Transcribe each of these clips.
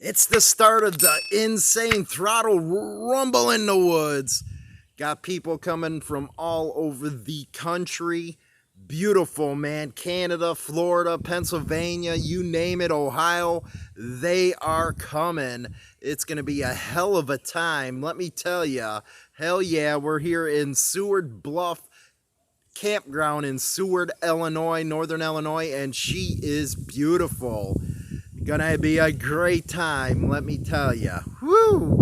It's the start of the insane throttle rumble in the woods. Got people coming from all over the country. Beautiful, man. Canada, Florida, Pennsylvania, you name it, Ohio. They are coming. It's going to be a hell of a time. Let me tell you. Hell yeah, we're here in Seward Bluff campground in Seward, Illinois, Northern Illinois, and she is beautiful. Gonna be a great time, let me tell you. Woo!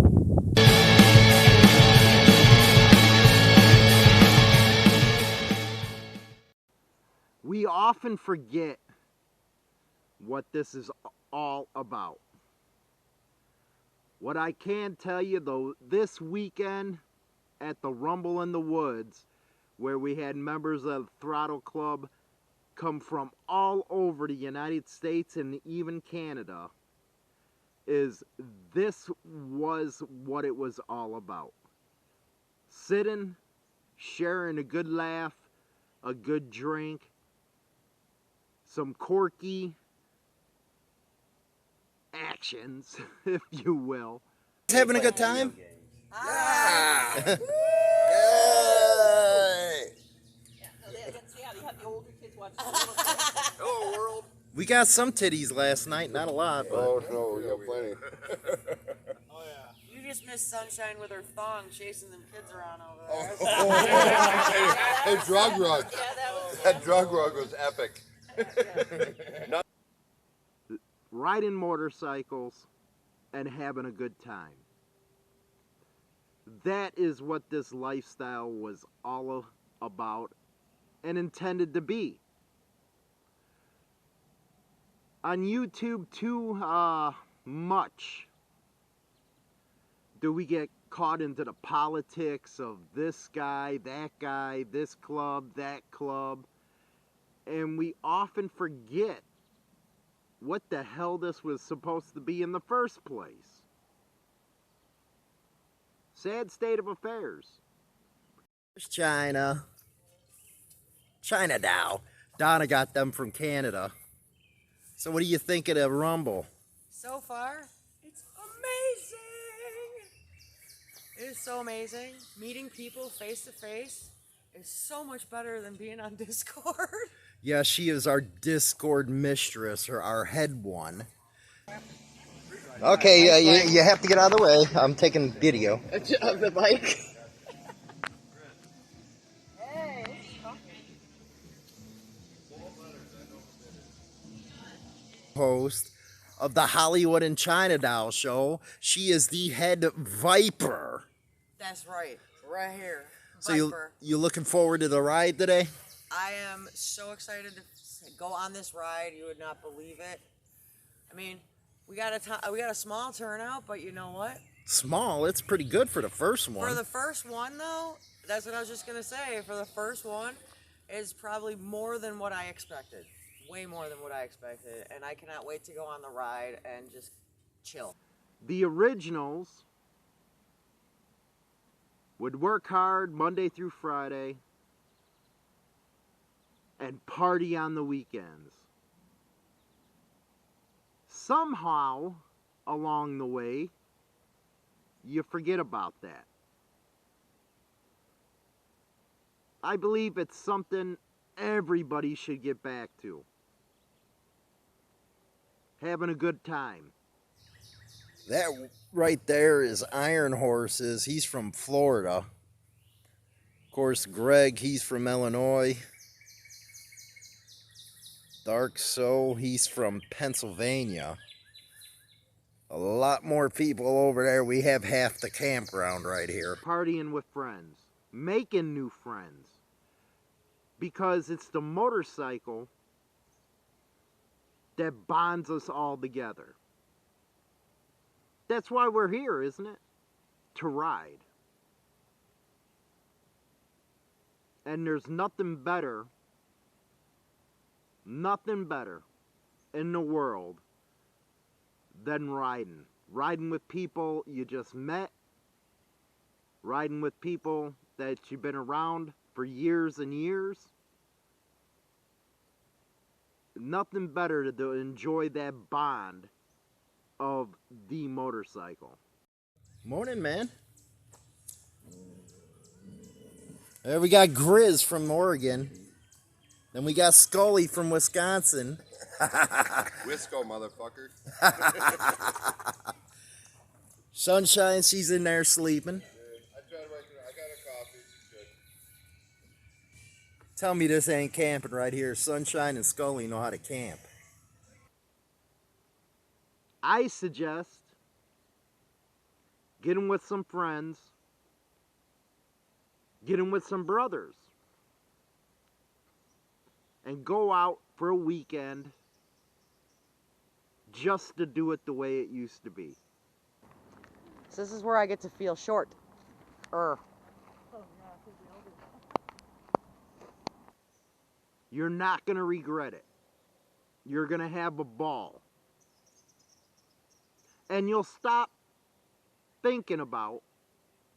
We often forget what this is all about. What I can tell you though, this weekend at the Rumble in the Woods, where we had members of the Throttle Club come from all over the United States and even Canada, this was what it was all about. Sitting, sharing a good laugh, a good drink, some quirky actions, if you will. Having a good time? Yeah! Hello, world. We got some titties last night, not a lot, but... Oh, no, we got plenty. Oh, yeah. You just missed Sunshine with her thong chasing them kids around over there. Hey, drug rug. Yeah, That drug rug was epic. Riding motorcycles and having a good time. That is what this lifestyle was all about and intended to be. On YouTube, too much do we get caught into the politics of this guy, this club, that club, and we often forget what the hell this was supposed to be in the first place. Sad state of affairs. There's China. Chinadoll. Donna got them from Canada. So what do you think of the Rumble? So far, it's amazing. It is so amazing. Meeting people face to face is so much better than being on Discord. Yeah, she is our Discord mistress, or our head one. Okay, you have to get out of the way. I'm taking video. Of the bike. Hey. Host of the Hollywood and Chinadoll show. She is the head Viper. That's right. Right here. So Viper. you looking forward to the ride today? I am so excited to go on this ride. You would not believe it. I mean, we got a small turnout, but you know what? Small. It's pretty good for the first one. For the first one, though, that's what I was just gonna say. For the first one, is probably more than what I expected. Way more than what I expected, and I cannot wait to go on the ride and just chill. The originals would work hard Monday through Friday and party on the weekends. Somehow, along the way, you forget about that. I believe it's something everybody should get back to. Having a good time. That right there is Iron Horses. He's from Florida. Of course, Greg, he's from Illinois. Darksouls, he's from Pennsylvania. A lot more people over there. We have half the campground right here. Partying with friends. Making new friends. Because it's the motorcycle that bonds us all together. That's why we're here, isn't it? To ride. And there's nothing better in the world than riding. Riding with people you just met. Riding with people that you've been around for years and years. Nothing better to enjoy that bond of the motorcycle. Morning, man. There we got Grizz from Oregon. Then we got Scully from Wisconsin. Wisco, motherfucker. Sunshine, she's in there sleeping. I got a coffee. Good. Tell me this ain't camping right here. Sunshine and Scully know how to camp. I suggest getting with some friends, getting with some brothers, and go out for a weekend just to do it the way it used to be. So this is where I get to feel short. You're not going to regret it. You're going to have a ball. And you'll stop thinking about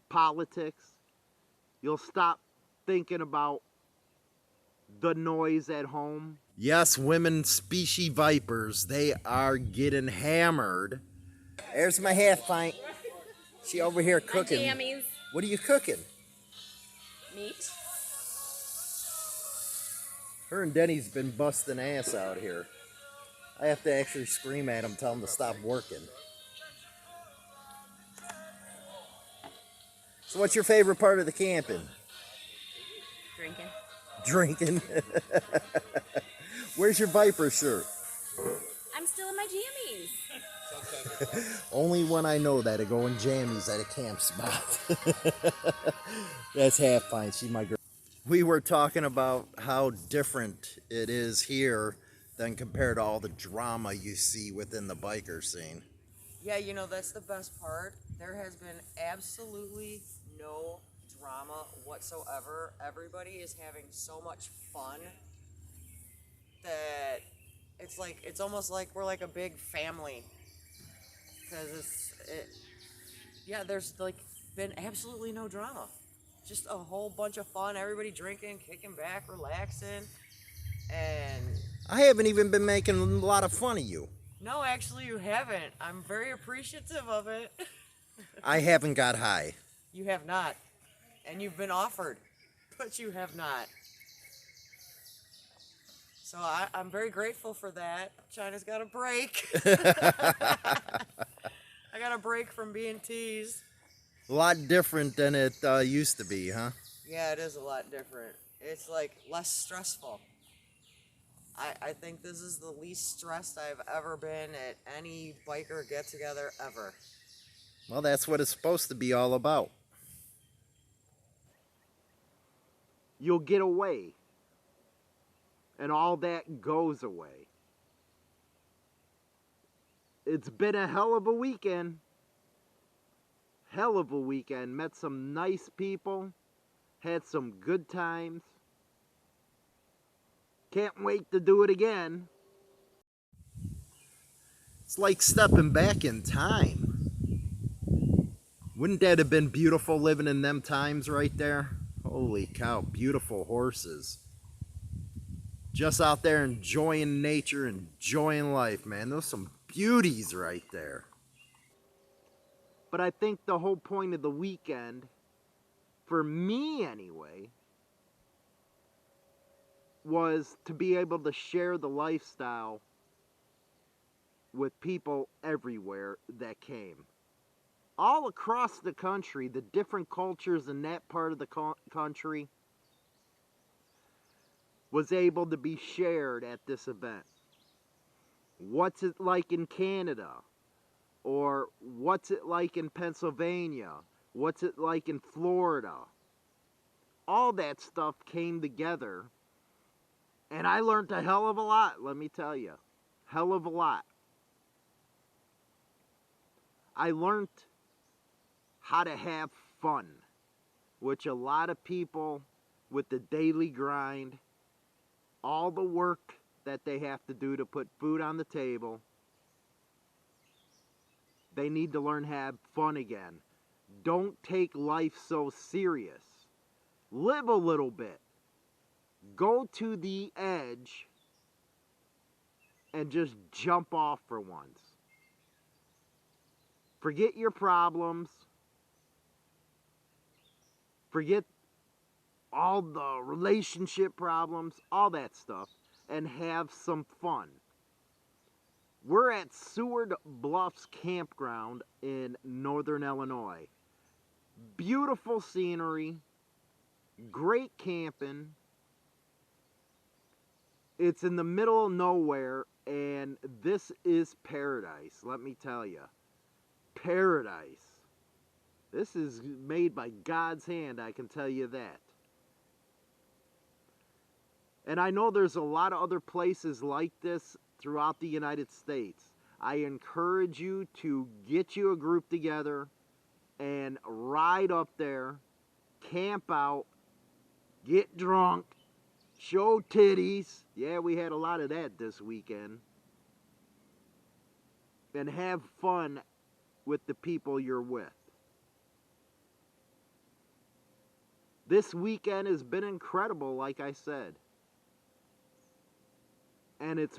politics. You'll stop thinking about the noise at home. Yes, women species vipers, they are getting hammered. There's my half pint. She over here cooking. Jammies. What are you cooking? Meat. Her and Denny's been busting ass out here. I have to actually scream at him, tell him to stop working. So what's your favorite part of the camping? Drinking. Drinking. Where's your Viper shirt? I'm still in my jammies. Only when I know that I go in jammies at a camp spot. That's half pint. She's my girl. We were talking about how different it is here than compared to all the drama you see within the biker scene. Yeah, you know, that's the best part. There has been absolutely no drama whatsoever. Everybody is having so much fun that it's almost like we're like a big family. Because there's like been absolutely no drama. Just a whole bunch of fun, everybody drinking, kicking back, relaxing, and... I haven't even been making a lot of fun of you. No, actually you haven't. I'm very appreciative of it. I haven't got high. You have not. And you've been offered, but you have not. So I'm very grateful for that. China's got a break. I got a break from being teased. A lot different than it used to be, huh? Yeah, it is a lot different. It's like less stressful. I think this is the least stressed I've ever been at any biker get-together ever. Well, that's what it's supposed to be all about. You'll get away, and all that goes away. It's been a hell of a weekend. Hell of a weekend. Met some nice people. Had some good times. Can't wait to do it again. It's like stepping back in time. Wouldn't that have been beautiful living in them times right there? Holy cow, beautiful horses. Just out there enjoying nature, enjoying life, man. Those some beauties right there. But I think the whole point of the weekend, for me anyway, was to be able to share the lifestyle with people everywhere that came. All across the country, the different cultures in that part of the country was able to be shared at this event. What's it like in Canada? Or what's it like in Pennsylvania? What's it like in Florida? All that stuff came together. And I learned a hell of a lot, let me tell you. Hell of a lot. I learned how to have fun, which a lot of people with the daily grind, all the work that they have to do to put food on the table, they need to learn to have fun again. Don't take life so serious. Live a little bit. Go to the edge and just jump off for once. Forget your problems. Forget all the relationship problems, all that stuff, and have some fun. We're at Seward Bluffs Campground in northern Illinois. Beautiful scenery, great camping. It's in the middle of nowhere, and this is paradise, let me tell you. Paradise. This is made by God's hand, I can tell you that. And I know there's a lot of other places like this throughout the United States. I encourage you to get you a group together and ride up there, camp out, get drunk, show titties. Yeah, we had a lot of that this weekend. And have fun with the people you're with. This weekend has been incredible, like I said. And it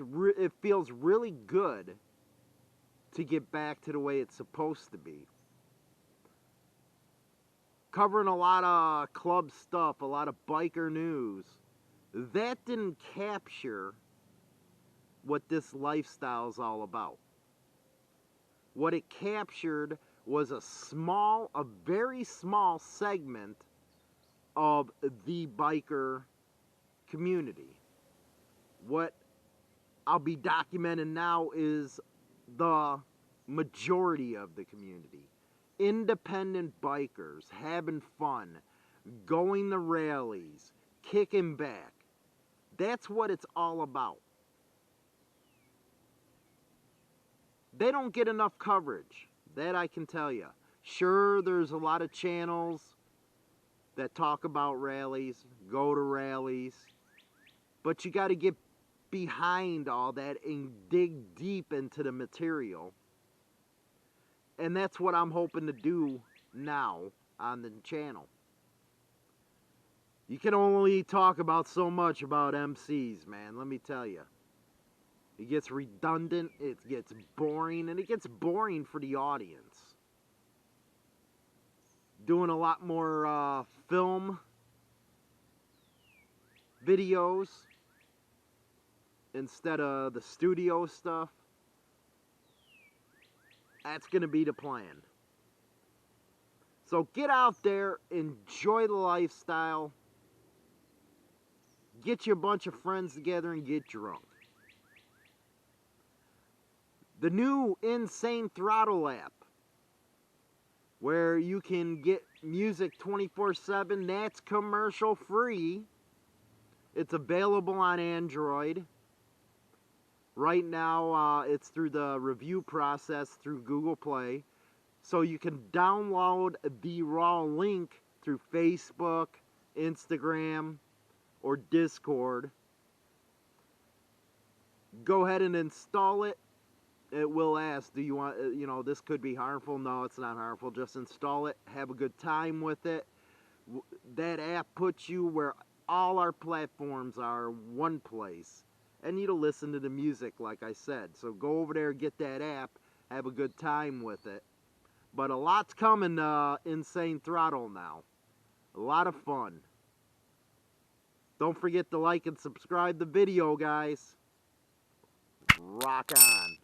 feels really good to get back to the way it's supposed to be. Covering a lot of club stuff, a lot of biker news. That didn't capture what this lifestyle is all about. What it captured was a very small segment of the biker community. What I'll be documenting now is the majority of the community. Independent bikers having fun, going to rallies, kicking back. That's what it's all about. They don't get enough coverage, that I can tell you. Sure, there's a lot of channels that talk about rallies, go to rallies, but you got to get behind all that and dig deep into the material. And that's what I'm hoping to do now on the channel. You can only talk about so much about MCs, man, let me tell you. It gets redundant, it gets boring, and it gets boring for the audience. Doing a lot more film videos instead of the studio stuff. That's going to be the plan. So get out there, enjoy the lifestyle, get you a bunch of friends together and get drunk. The new Insane Throttle app, where you can get music 24/7, that's commercial free. It's available on Android. Right now, it's through the review process through Google Play. So you can download the raw link through Facebook, Instagram, or Discord. Go ahead and install it. It will ask, do you want, this could be harmful. No, it's not harmful. Just install it. Have a good time with it. That app puts you where all our platforms are, one place. And you to listen to the music, like I said. So go over there, get that app, have a good time with it. But a lot's coming to Insane Throttle now. A lot of fun. Don't forget to like and subscribe the video, guys. Rock on.